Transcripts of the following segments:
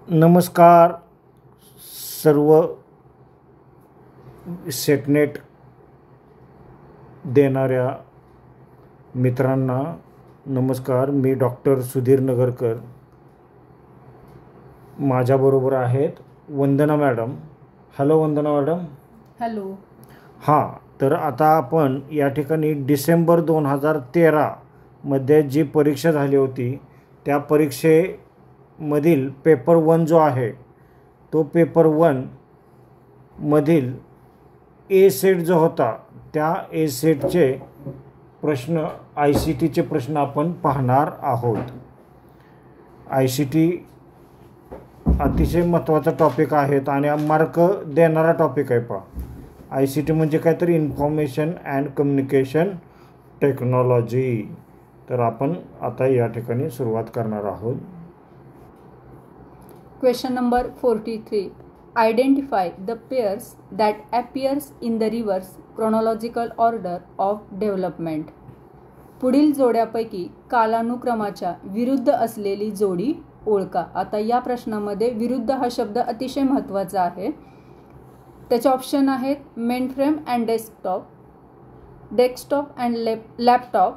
नमस्कार सर्व सेटनेट देणाऱ्या मित्रांना. नमस्कार. मी डॉक्टर सुधीर नगरकर. माझ्याबरोबर आहेत वंदना मॅडम. हॅलो वंदना मॅडम. हॅलो. हां, तर आता आपण या ठिकाणी डिसेंबर 2013 मध्ये जी परीक्षा झाली होती त्या परीक्षेमधील पेपर 1 जो आहे तो पेपर 1 मधील ए सेट जो होता त्या ए सेटचे प्रश्न ICTचे प्रश्न आपण पाहणार आहोत. ICT अतिशय महत्त्वाचा टॉपिक आहेत आणि मार्क देणारा टॉपिक आहे. ICT म्हणजे काय तर इन्फॉर्मेशन अँड कम्युनिकेशन टेक्नॉलॉजी. तर आपण आता या ठिकाणी सुरुवात करणार आहोत. Question number 43. Identify the pairs that appears in the reverse chronological order of development. पुढील जोड्यापैकी कालानुक्रमाच्या विरुद्ध असलेली जोडी ओळखा. आता या प्रश्नामध्ये विरुद्ध हा शब्द अतिशय महत्त्वाचा आहे. त्याचे ऑप्शन आहेत mainframe and desktop, desktop and laptop,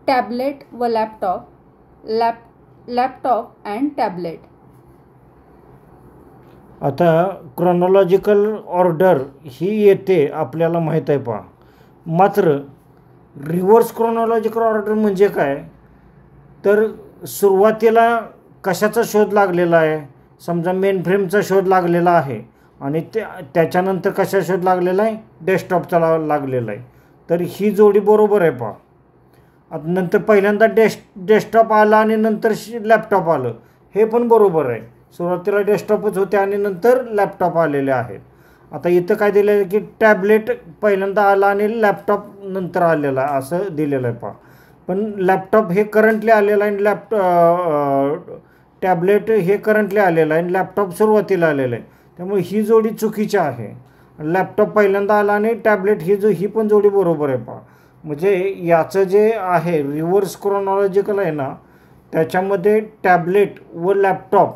tablet व लॅपटॉप, लॅपटॉप अँड टॅबलेट. आता क्रोनॉलॉजिकल ऑर्डर ही येते आपल्याला माहीत आहे. मात्र रिव्हर्स क्रोनॉलॉजिकल ऑर्डर म्हणजे काय तर सुरुवातीला कशाचा शोध लागलेला आहे. समजा मेन फ्रेमचा शोध लागलेला आहे आणि त्याच्यानंतर कशा शोध लागलेला आहे, डेस्कटॉपचा लागलेला आहे. तर ही जोडी बरोबर आहे. आता नंतर पहिल्यांदा डेस्कटॉप आला आणि नंतर लॅपटॉप आलं, हे पण बरोबर आहे. सुरुवातीला डेस्कटॉपच होते आणि नंतर लॅपटॉप आलेले आहेत. आता इथं काय दिलेलं आहे की टॅबलेट पहिल्यांदा आला आणि लॅपटॉप नंतर आलेला आहे असं दिलेलं आहे. पण लॅपटॉप हे करंटली आलेलं आहे आणि टॅबलेट हे करंटली आलेलं आहे आणि लॅपटॉप सुरुवातीला आलेलं आहे. त्यामुळे ही जोडी चुकीची आहे. लॅपटॉप पहिल्यांदा आला आणि टॅबलेट ही पण जोडी बरोबर आहे. म्हणजे याचं जे आहे रिव्हर्स क्रोनॉलॉजिकल आहे ना, त्याच्यामध्ये टॅबलेट व लॅपटॉप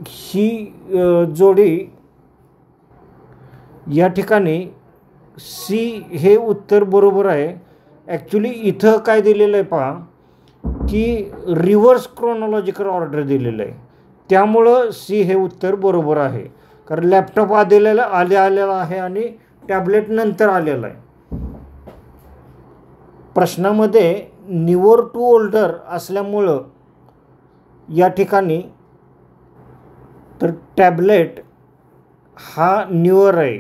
ही जोडी या ठिकाणी सी हे उत्तर बरोबर आहे. ॲक्च्युली इथं काय दिलेलं आहे की रिव्हर्स क्रोनॉलॉजिकल ऑर्डर दिलेलं आहे. त्यामुळं सी हे उत्तर बरोबर आहे. कारण लॅपटॉप आलेला आहे आणि टॅबलेट नंतर आलेला आहे. प्रश्नामध्ये निवर टू ओल्डर असल्यामुळं या ठिकाणी तर टॅबलेट हा न्यूअर आहे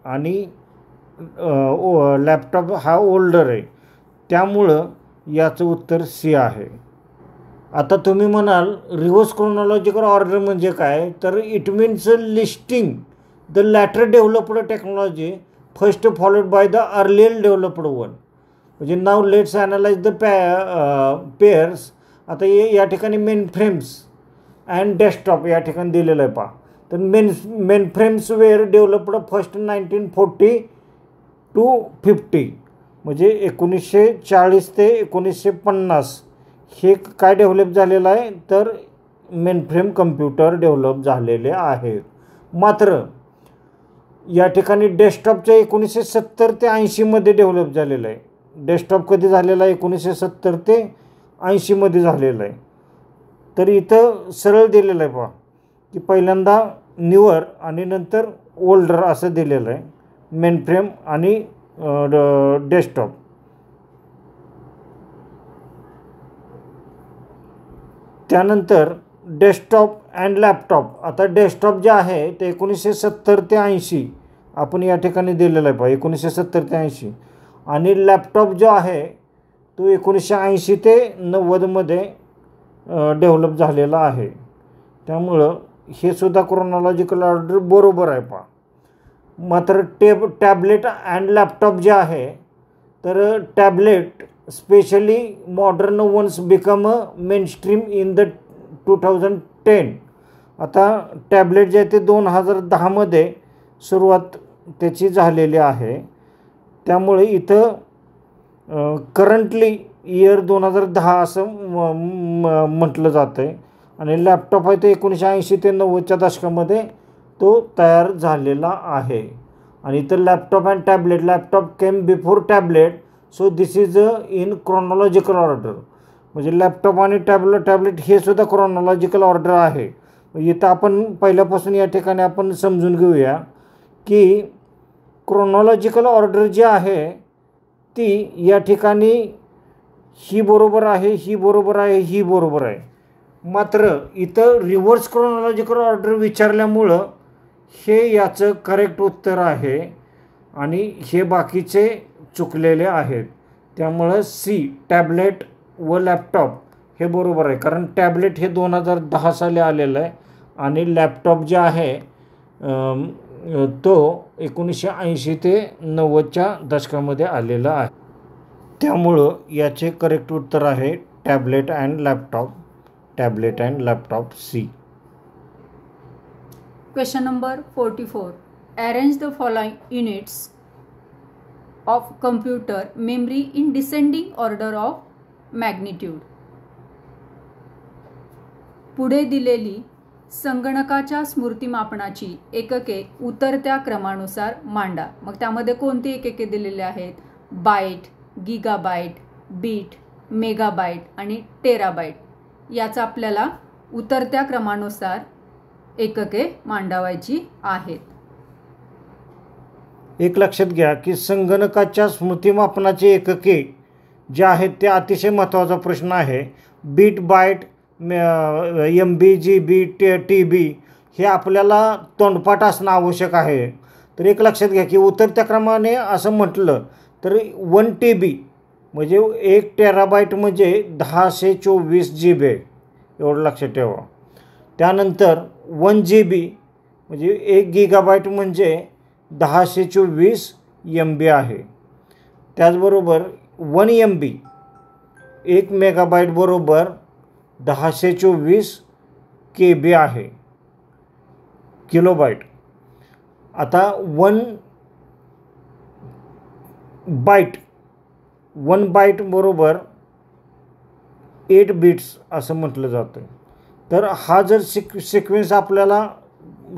आणि लॅपटॉप हा ओल्डर आहे. त्यामुळं याचं उत्तर सी आहे. आता तुम्ही म्हणाल रिव्हर्स क्रोनॉलॉजिकल ऑर्डर म्हणजे काय तर it means listing the later developed technology first followed by the earlier developed one. म्हणजे नाव लेट्स ॲनालाइज द पेअर्स. आता या ठिकाणी मेन फ्रेम्स अँड डेस्कटॉप या ठिकाणी दिलेलं आहे. तर mainframes were developed first 1940 to 50. म्हणजे 1940 ते 1950 हे काय डेव्हलप झालेलं आहे तर मेन फ्रेम कम्प्युटर डेव्हलप झालेले आहेत. मात्र या ठिकाणी डेस्कटॉपच्या 1970 ते 80 डेव्हलप झालेलं आहे. डेस्कटॉप कधी झालेला आहे 1970 ते 80 झालेलं आहे. तर इथं सरळ दिलेलं आहे की पहिल्यांदा न्यूअर आणि नंतर ओल्डर असं दिलेलं आहे मेन फ्रेम आणि डेस्कटॉप. त्यानंतर डेस्कटॉप अँड लॅपटॉप. आता डेस्कटॉप जे आहे ते 1970 ते 80 आपण या ठिकाणी दिलेलं आहे 1970 ते 80. आणि लॅपटॉप जो आहे तो 1980 ते 90 डेव्हलप झालेला आहे. त्यामुळं हे सुद्धा क्रोनॉलॉजिकल ऑर्डर बरोबर आहे. मात्र टॅबलेट अँड लॅपटॉप जे आहे तर tablet specially modern ones become a mainstream in the 2010. आता टॅबलेट जे आहे ते 2010 सुरुवात त्याची झालेली आहे. त्यामुळे इथं करंटली इयर 2010 असं म्हटलं जातं आहे. आणि लॅपटॉप आहे ते 1980 ते 90च्या दशकामध्ये तो तयार झालेला आहे. आणि इथं laptop and tablet, laptop came before tablet, so this is in chronological order. म्हणजे लॅपटॉप आणि टॅबलेट हे सुद्धा क्रोनॉलॉजिकल ऑर्डर आहे. इथं आपण पहिल्यापासून या ठिकाणी आपण समजून घेऊया की क्रोनॉलॉजिकल ऑर्डर जी आहे ती या ठिकाणी ही बरोबर आहे, ही बरोबर आहे, ही बरोबर आहे. मात्र इथं रिव्हर्स क्रोनॉलॉजिकल ऑर्डर विचारल्यामुळं हे याचं करेक्ट उत्तर आहे आणि हे बाकीचे चुकलेले आहेत. त्यामुळं सी टॅबलेट व लॅपटॉप हे बरोबर आहे. कारण टॅबलेट हे 2010 साली आलेलं आहे आणि लॅपटॉप जे आहे तो 1980 ते 90च्या दशकामध्ये आलेला आहे. त्यामुळं याचे करेक्ट उत्तर आहे tablet and laptop, tablet and laptop C. Question number 44. Arrange the following units of computer memory in descending order of magnitude. पुढे दिलेली संगणकाच्या स्मृतिमापनाची एकके उतरत्या क्रमानुसार मांडा. मग त्यामध्ये कोणती एकके दिलेली आहेत? बाईट, गिगाबाईट, बीट, मेगाबाईट आणि टेराबाईट. याचा आपल्याला उतरत्या क्रमानुसार एकके मांडावायची आहेत. एक लक्षात घ्या की संगणकाच्या स्मृतिमापनाचे एकके जे आहेत ते अतिशय महत्त्वाचा प्रश्न आहे. Bit, byte, MB, GB, TB हे आपल्याला तोंडपाठ असणं आवश्यक आहे. तर एक लक्षात घ्या की उतरत्या क्रमाने असं म्हटलं तर 1 TB म्हणजे 1 टेराबाईट म्हणजे 1024 GB एवढं लक्षात ठेवा. त्यानंतर 1 GB म्हणजे 1 गिगाबाईट म्हणजे 1024 MB आहे. त्याचबरोबर 1 MB 1 मेगाबाईट बरोबर 1024 KB आहे, किलोबाईट. आता 1 बाईट बरोबर 8 बिट्स असं म्हटलं जातं. तर हा जर सिक्वेन्स आपल्याला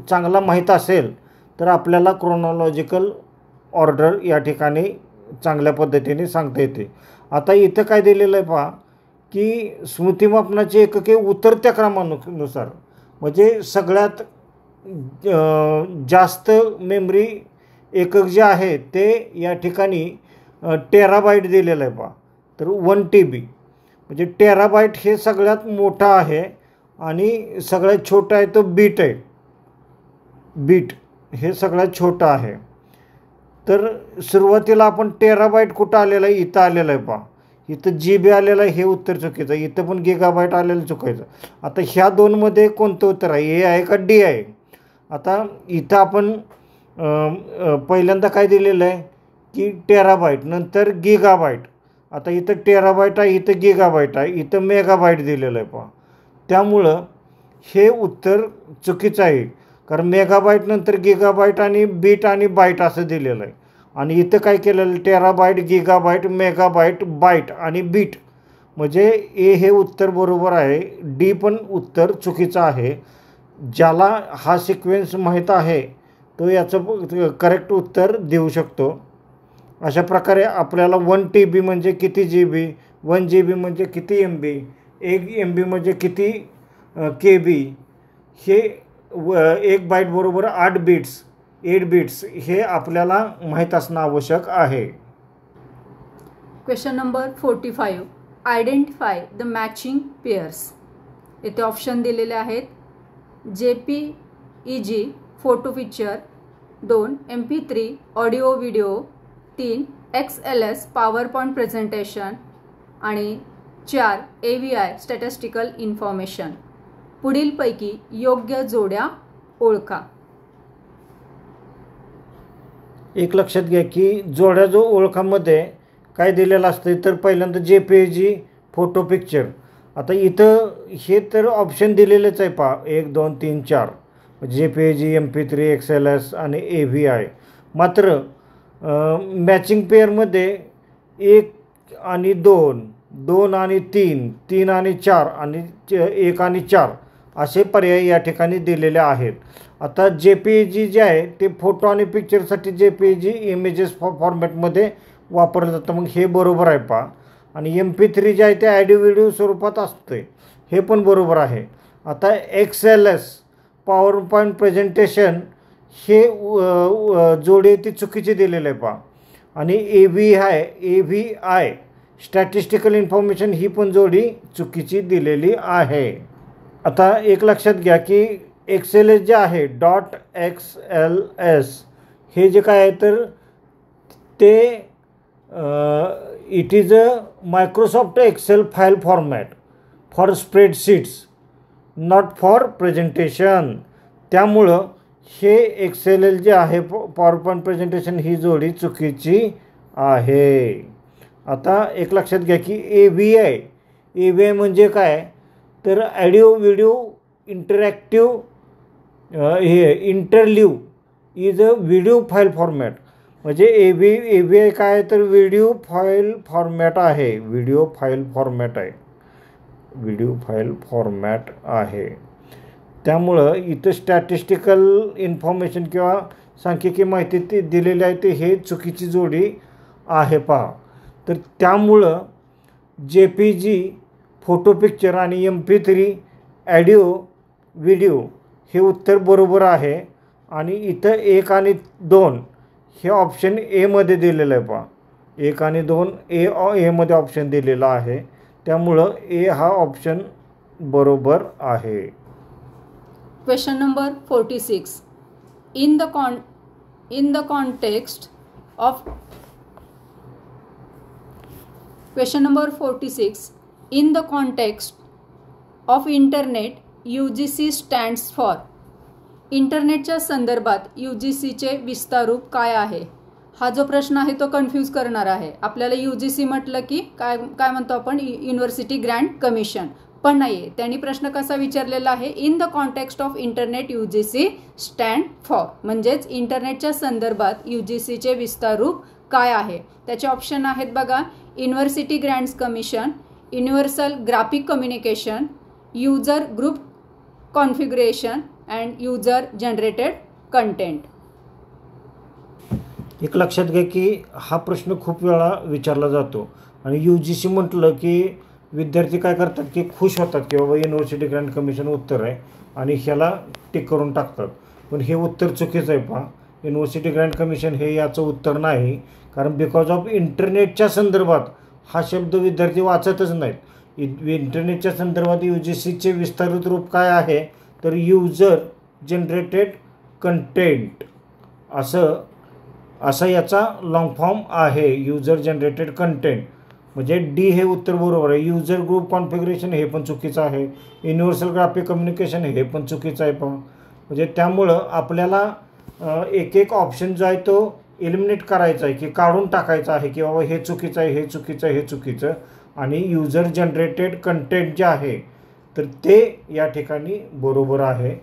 चांगला माहीत असेल तर आपल्याला क्रोनॉलॉजिकल ऑर्डर या ठिकाणी चांगल्या पद्धतीने सांगता येते. आता इथं काय दिलेलं आहे पहा की स्मृतिमापनाचे एकके उतरत्या क्रमानुसार म्हणजे सगळ्यात जास्त मेमरी एकक जे आहे ते या ठिकाणी टेराबाईट दिलेलं आहे पहा. तर 1 TB म्हणजे टेराबाईट हे सगळ्यात मोठा आहे आणि सगळ्यात छोटा आहे तो बीट आहे. बीट हे सगळ्यात छोटं आहे. तर सुरुवातीला आपण टेराबाईट कुठं आलेलं आहे? इथं आलेलं आहे पहा. इथं GB आलेलं आहे, हे उत्तर चुकीचं आहे. इथं पण गिगाबाईट आलेलं चुकायचं. आता ह्या दोनमध्ये कोणतं उत्तर आहे? A आहे का D आहे? आता इथं आपण पहिल्यांदा काय दिलेलं आहे की टेराबाईट, नंतर गिगाबाईट. आता इथं टेराबाईट आहे, इथं गिगाबाईट आहे, इथं मेगाबाईट दिलेलं आहे पहा. त्यामुळं हे उत्तर चुकीचं आहे. कारण मेगाबाईट नंतर गिगाबाईट आणि बीट आणि बाईट असं दिलेलं आहे आणि इथं काय केलेलं टेराबाईट, गिगाबाईट, मेगाबाईट, बाईट आणि बीट म्हणजे ए हे उत्तर बरोबर आहे. डी पण उत्तर चुकीचं आहे. ज्याला हा सिक्वेन्स माहीत आहे तो याचं करेक्ट उत्तर देऊ शकतो. अशा प्रकारे आपल्याला 1 TB म्हणजे किती GB, 1 GB म्हणजे किती MB, 1 MB म्हणजे किती KB, हे 1 बाईट बरोबर 8 बिट्स हे आपल्याला माहीत असणं आवश्यक आहे. Question number 45. Identify the matching pairs. येथे ऑप्शन दिलेले आहेत. JPEG photo picture, 2 MP3 audio video, 3 XLS PowerPoint presentation आणि 4 AVI स्टॅटिस्टिकल इन्फॉर्मेशन. पुढीलपैकी योग्य जोड्या ओळखा. एक लक्षात घ्या की जोड्या जो ओळखामध्ये काय दिलेलं असतं तर पहिल्यांदा JPEG फोटो पिक्चर. आता इथं हे तर ऑप्शन दिलेलेच आहे पहा 1 2 3 4 JPEG, MP3, XLS आणि AVI. मात्र मॅचिंग पेअरमध्ये 1 आणि 2, 2 आणि 3, 3 आणि 4 आणि 1 आणि 4 असे पर्याय या ठिकाणी दिलेले आहेत. आता JPEG जे आहे ते फोटो आणि पिक्चरसाठी JPEG इमेजेस फॉर्मॅटमध्ये वापरलं जातं. मग हे बरोबर आहे पहा. आणि MP3 जे आहे ते ऑडिओ व्हिडिओ स्वरूपात असते, हे पण बरोबर आहे. आता XLS पॉवर पॉईंट प्रेझेंटेशन हे जोडी ती चुकीची दिलेलं आहे पहा. आणि AVI स्टॅटिस्टिकल इन्फॉर्मेशन ही पण जोडी चुकीची दिलेली आहे. आता एक लक्षात घ्या की XLS जे आहे .XLS हे जे काय आहे तर ते it is a Microsoft Excel file format for spreadsheets, not for presentation. त्यामुळं हे XLS जे आहे पॉवर पॉईंट प्रेझेंटेशन ही जोडी चुकीची आहे. आता एक लक्षात घ्या की AVI म्हणजे काय तर audio video interactive interleave is a video file format. म्हणजे AVI काय तर व्हिडिओ फाईल फॉर्मॅट आहे. व्हिडिओ फाईल फॉर्मॅट आहे. त्यामुळं इथं स्टॅटिस्टिकल इन्फॉर्मेशन किंवा सांख्यिकी माहिती ती दिलेली आहे ते हे चुकीची जोडी आहे पहा. तर त्यामुळं JPG फोटो पिक्चर आणि MP3 ऑडिओ व्हिडिओ हे उत्तर बरोबर आहे. आणि इथं 1 आणि 2 हे ऑप्शन मध्ये दिलेलं आहे पहा. 1 आणि 2 मध्ये ऑप्शन दिलेला आहे. त्यामुळं हा ऑप्शन बरोबर आहे. Question number 46. In the context of question number 46. In the context of internet, UGC stands for. इंटरनेटच्या संदर्भात UGCचे विस्तारूप काय आहे? हा जो प्रश्न आहे तो कन्फ्यूज करणार आहे. आपल्याला UGC म्हटलं की काय म्हणतो आपण, युनिव्हर्सिटी ग्रँट कमिशन, पण नाही. त्यांनी प्रश्न कसा विचारलेला आहे, in the context of internet UGC stand for, म्हणजेच इंटरनेटच्या संदर्भात UGCचे विस्तारूप काय आहे. त्याचे ऑप्शन आहेत बघा, university grants commission, universal graphic communication, user group configuration and user generated content. एक लक्षात घ्या की हा प्रश्न खूप वेळा विचारला जातो आणि UGC म्हटलं की विद्यार्थी काय करतात की खुश होतात की बाबा युनिव्हर्सिटी ग्रँट कमिशन उत्तर आहे आणि ह्याला टिक करून टाकतात. पण हे उत्तर चुकीचं आहे पहा. युनिव्हर्सिटी ग्रँट कमिशन हे याचं उत्तर नाही. कारण बिकॉज ऑफ इंटरनेटच्या संदर्भात हा शब्द विद्यार्थी वाचतच नाहीत. इंटरनेटच्या संदर्भात UGCचे विस्तारित रूप काय आहे तर युजर जनरेटेड कंटेंट असं याचा लॉंग फॉर्म आहे. युजर जनरेटेड कंटेंट म्हणजे D हे उत्तर बरोबर आहे. युजर ग्रुप कॉन्फिगरेशन हे पण चुकीचं आहे. युनिव्हर्सल ग्राफिक कम्युनिकेशन हे पण चुकीचं आहे पहा. म्हणजे त्यामुळं आपल्याला एक ऑप्शन जो आहे तो एलिमिनेट करायचा आहे की काढून टाकायचा आहे की बाबा हे चुकीचं आहे, हे चुकीचं आहे, हे चुकीचं. आणि युजर जनरेटेड कंटेंट जे आहे तर ते या ठिकाणी बरोबर आहे.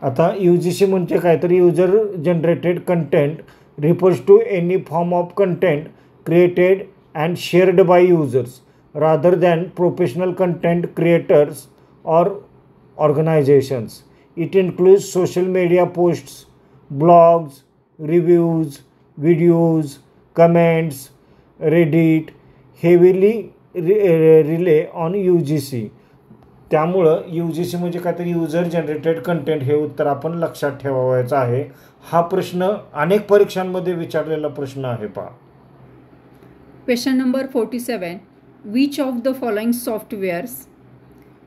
आता UGC म्हणजे काय तर user generated content refers to any form of content created and shared by users rather than professional content creators or organizations. It includes social media posts, blogs, reviews, videos, comments. Reddit heavily rely on UGC. त्यामुळं UGC म्हणजे काहीतरी user generated content हे उत्तर आपण लक्षात ठेवायचं आहे. हा प्रश्न अनेक परीक्षांमध्ये विचारलेला प्रश्न आहे पहा. Question number 47. Which of the following softwares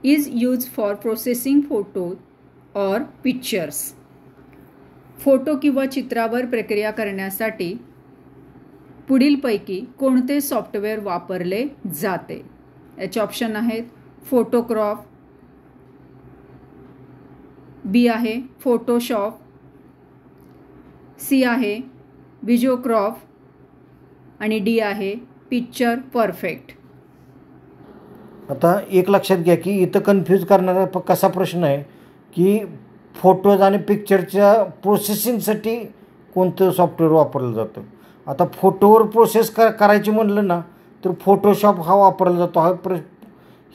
is used for processing photos or pictures? Photo किंवा चित्रावर प्रक्रिया करण्यासाठी पुढीलपैकी कोणते सॉफ्टवेअर वापरले जाते? याचे ऑप्शन आहेत फोटोक्रॉप, B आहे फोटोशॉप, C आहे व्हिडिओक्रॉप आणि D आहे पिक्चर परफेक्ट. आता एक लक्षात घ्या की इथं कन्फ्यूज करणारा कसा प्रश्न आहे की फोटोज आणि पिक्चरच्या प्रोसेसिंगसाठी कोणतं सॉफ्टवेअर वापरलं जातं. आता फोटोवर प्रोसेस करायची म्हणलं ना तर फोटोशॉप हा वापरला जातो.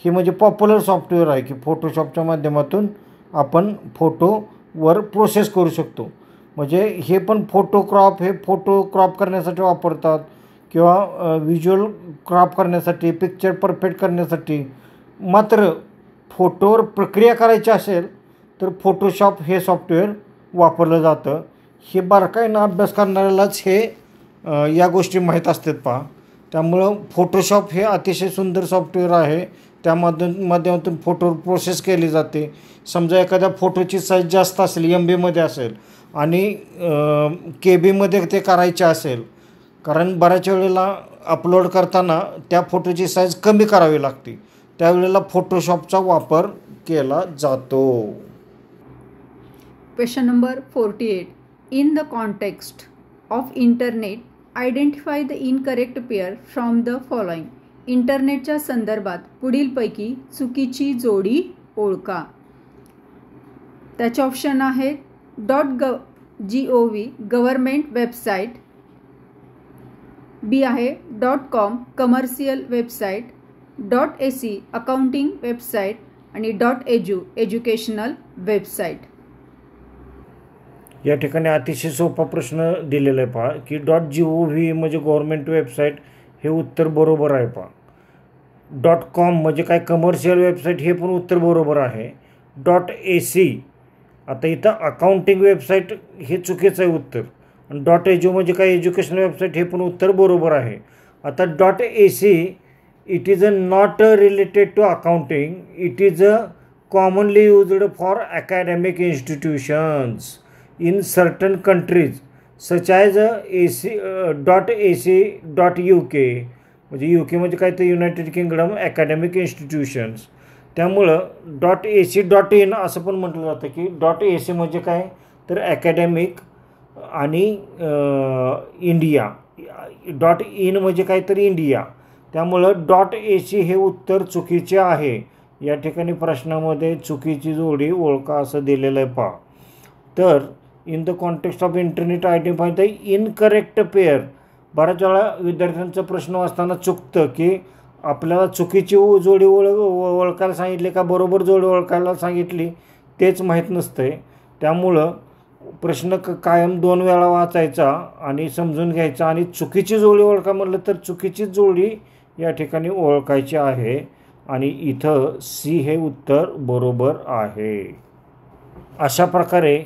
हे म्हणजे पॉप्युलर सॉफ्टवेअर आहे की फोटोशॉपच्या माध्यमातून आपण फोटोवर प्रोसेस करू शकतो. म्हणजे हे पण फोटो क्रॉप करण्यासाठी वापरतात किंवा व्हिज्युअल क्रॉप करण्यासाठी, पिक्चर परफेक्ट करण्यासाठी. मात्र फोटोवर प्रक्रिया करायची असेल तर फोटोशॉप हे सॉफ्टवेअर वापरलं जातं. हे बारकाईनं अभ्यास करणाऱ्यालाच हे या गोष्टी माहीत असतात पहा. त्यामुळं फोटोशॉप हे अतिशय सुंदर सॉफ्टवेअर आहे. त्या माध्यमातून फोटोवर प्रोसेस केली जाते. समजा एखाद्या फोटोची साईज जास्त असेल, MB असेल आणि KB ते करायचे असेल, कारण बऱ्याच वेळेला अपलोड करताना त्या फोटोची साईज कमी करावी लागते, त्यावेळेला फोटोशॉपचा वापर केला जातो. Question number 48. In the context of internet, identify the incorrect pair from the following. इंटरनेटच्या संदर्भात पुढीलपैकी चुकीची जोडी ओळखा. त्याचे ऑप्शन आहेत .gov गव्हर्मेंट वेबसाईट, बी आहे .com commercial website, .ac accounting website आणि .edu एज्युकेशनल वेबसाईट. या ठिकाणी अतिशय सोपा प्रश्न दिलेला आहे पहा की .gov म्हणजे गव्हर्मेंट वेबसाईट, हे उत्तर बरोबर आहे पहा. .com म्हणजे काय कमर्शियल वेबसाईट, हे पण उत्तर बरोबर आहे. .ac आता इथं अकाउंटिंग वेबसाईट हे चुकीचं आहे उत्तर. आणि .edu म्हणजे काय एज्युकेशनल वेबसाईट, हे पण उत्तर बरोबर आहे. आता .ac it is not related to accounting, it is commonly used for academic institutions in certain countries such as .ac.uk म्हणजे UK म्हणजे काय तर युनायटेड किंगडम अकॅडमिक इन्स्टिट्यूशन्स. त्यामुळं .ac.in असं पण म्हटलं जातं की .ac म्हणजे काय तर अकॅडमिक आणि इंडिया, .in म्हणजे काय तर इंडिया. त्यामुळं .ac हे उत्तर चुकीचे आहे. या ठिकाणी प्रश्नामध्ये चुकीची जोडी ओळखा असं दिलेलं आहे पहा. तर in the context of internet identify the incorrect pair. बऱ्याच वेळा विद्यार्थ्यांचा प्रश्न वाचताना चुकतं की आपल्याला चुकीची जोडी ओळखायला सांगितली का बरोबर जोडी ओळखायला सांगितली तेच माहीत नसतंय. त्यामुळं प्रश्न कायम 2 वेळा वाचायचा आणि समजून घ्यायचा आणि चुकीची जोडी ओळखा म्हटलं तर चुकीचीच जोडी या ठिकाणी ओळखायची आहे. आणि इथं C हे उत्तर बरोबर आहे. अशा प्रकारे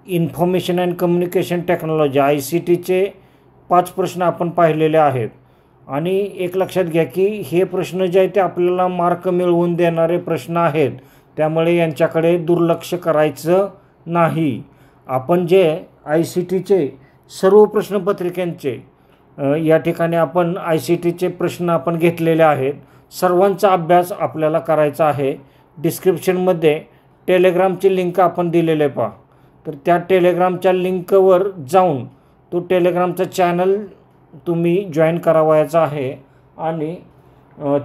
इन्फॉर्मेशन अँड कम्युनिकेशन टेक्नॉलॉजी ICTचे 5 प्रश्न आपण पाहिलेले आहेत. आणि एक लक्षात घ्या की हे प्रश्न जे आहेत ते आपल्याला मार्क मिळवून देणारे प्रश्न आहेत. त्यामुळे यांच्याकडे दुर्लक्ष करायचं नाही. आपण जे ICTचे सर्व प्रश्नपत्रिकांचे या ठिकाणी आपण ICTचे प्रश्न आपण घेतलेले आहेत. सर्वांचा अभ्यास आपल्याला करायचा आहे. डिस्क्रिप्शनमध्ये टेलिग्रामची लिंक आपण दिलेले आहे पहा. तर त्या टेलिग्रामच्या लिंकवर जाऊन तो टेलिग्रामचा चॅनल तुम्ही जॉईन करावायचा आहे आणि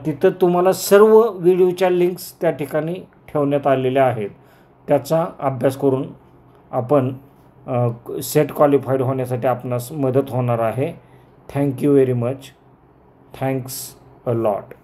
तिथं तुम्हाला सर्व व्हिडिओच्या लिंक्स त्या ठिकाणी ठेवण्यात आलेल्या आहेत. त्याचा अभ्यास करून आपण सेट क्वालिफाईड होण्यासाठी आपणास मदत होणार आहे. Thank you very much. Thanks a lot.